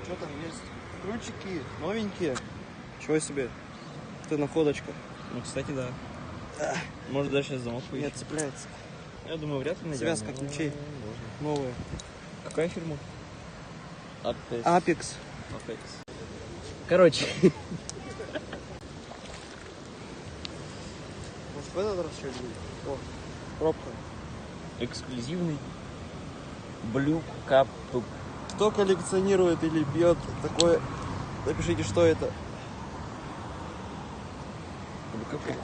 Что там есть? Ключики новенькие. Чего себе? Ты находочка. Ну, кстати, да. Может, даже сейчас замок поищем. Нет, цепляется. Я думаю, вряд ли найдем. Связка ключей. Новая. Какая фирма? Apex. Короче. Может, в этот раз что-нибудь? О, пробка. Эксклюзивный Blue Cup. Кто коллекционирует или пьет такое? Напишите, что это. Blue Cup.